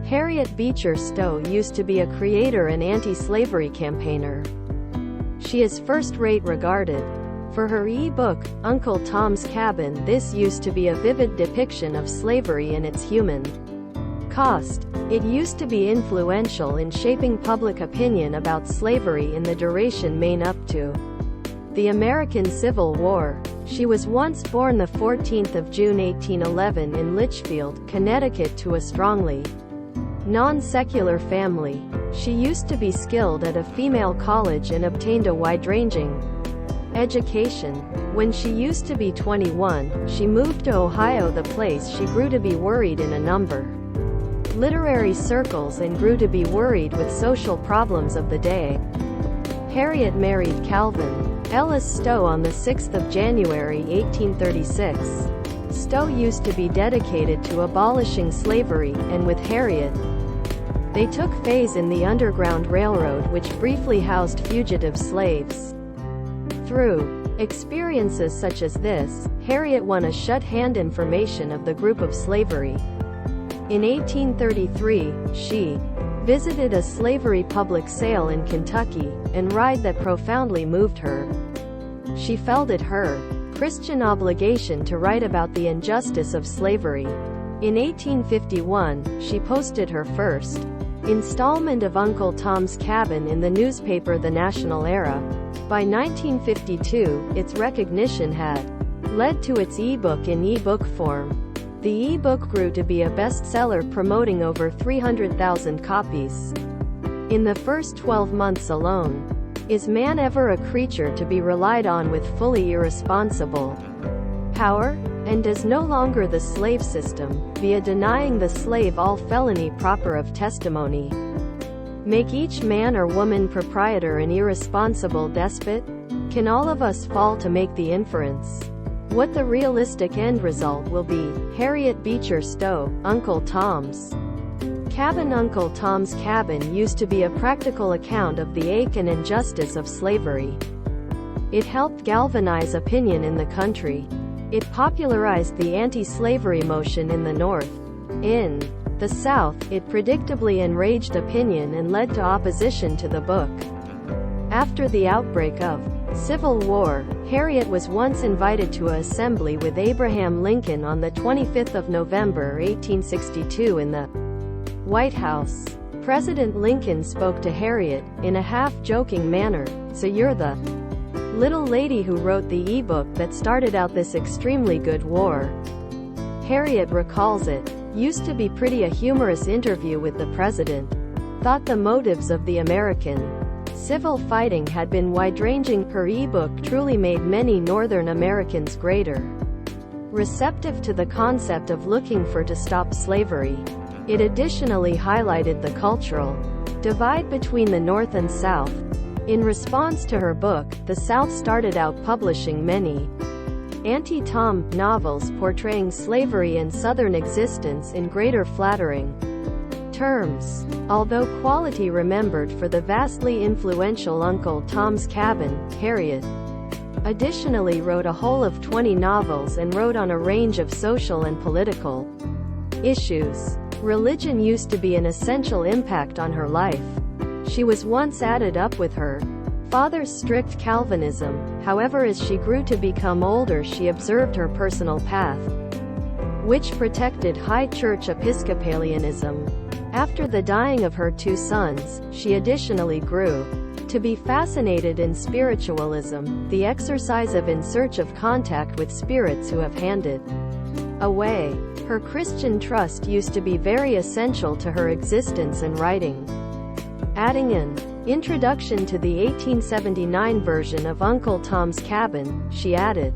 Harriet Beecher Stowe used to be a creator and anti-slavery campaigner. She is first-rate regarded for her e-book, Uncle Tom's Cabin. This used to be a vivid depiction of slavery and its human cost. It used to be influential in shaping public opinion about slavery in the duration main up to the American Civil War. She was once born the 14th of June 1811 in Litchfield, Connecticut, to a strongly non-secular family. She used to be skilled at a female college and obtained a wide-ranging education. When she used to be 21, she moved to Ohio, the place she grew to be worried in a number literary circles and grew to be worried with social problems of the day. Harriet married Calvin Ellis Stowe on the 6th of January 1836. Stowe used to be dedicated to abolishing slavery, and with Harriet, they took phase in the Underground Railroad, which briefly housed fugitive slaves. Through experiences such as this, Harriet won a shut-hand information of the group of slavery. In 1833, she visited a slavery public sale in Kentucky, and ride that profoundly moved her. She felt it her Christian obligation to write about the injustice of slavery. In 1851, she posted her first installment of Uncle Tom's Cabin in the newspaper The National Era. By 1952, its recognition had led to its e-book in e-book form. The e-book grew to be a bestseller, promoting over 300,000 copies in the first 12 months alone. Is man ever a creature to be relied on with fully irresponsible power? And does no longer the slave system, via denying the slave all felony proper of testimony, make each man or woman proprietor an irresponsible despot? Can all of us fall to make the inference what the realistic end result will be? Harriet Beecher Stowe, Uncle Tom's Cabin. Uncle Tom's Cabin used to be a practical account of the ache and injustice of slavery. It helped galvanize opinion in the country. It popularized the anti-slavery motion in the North. In the South, it predictably enraged opinion and led to opposition to the book. After the outbreak of Civil War, Harriet was once invited to an assembly with Abraham Lincoln on the 25th of November 1862 in the White House. President Lincoln spoke to Harriet, in a half-joking manner, "So you're the little lady who wrote the e-book that started out this extremely good war." Harriet recalls it used to be pretty a humorous interview with the president. Thought the motives of the American civil fighting had been wide-ranging. Her e-book truly made many Northern Americans greater receptive to the concept of looking for to stop slavery. It additionally highlighted the cultural divide between the North and South. In response to her book, the South started out publishing many anti-Tom novels portraying slavery and Southern existence in greater flattering terms. Although quality remembered for the vastly influential Uncle Tom's Cabin, Harriet additionally wrote a whole of 20 novels and wrote on a range of social and political issues. Religion used to be an essential impact on her life. She was once added up with her father's strict Calvinism. However, as she grew to become older, she observed her personal path, which protected high church Episcopalianism. After the dying of her two sons, she additionally grew to be fascinated in spiritualism, the exercise of in search of contact with spirits who have handed away. Her Christian trust used to be very essential to her existence and writing. Adding an introduction to the 1879 version of Uncle Tom's Cabin, she added,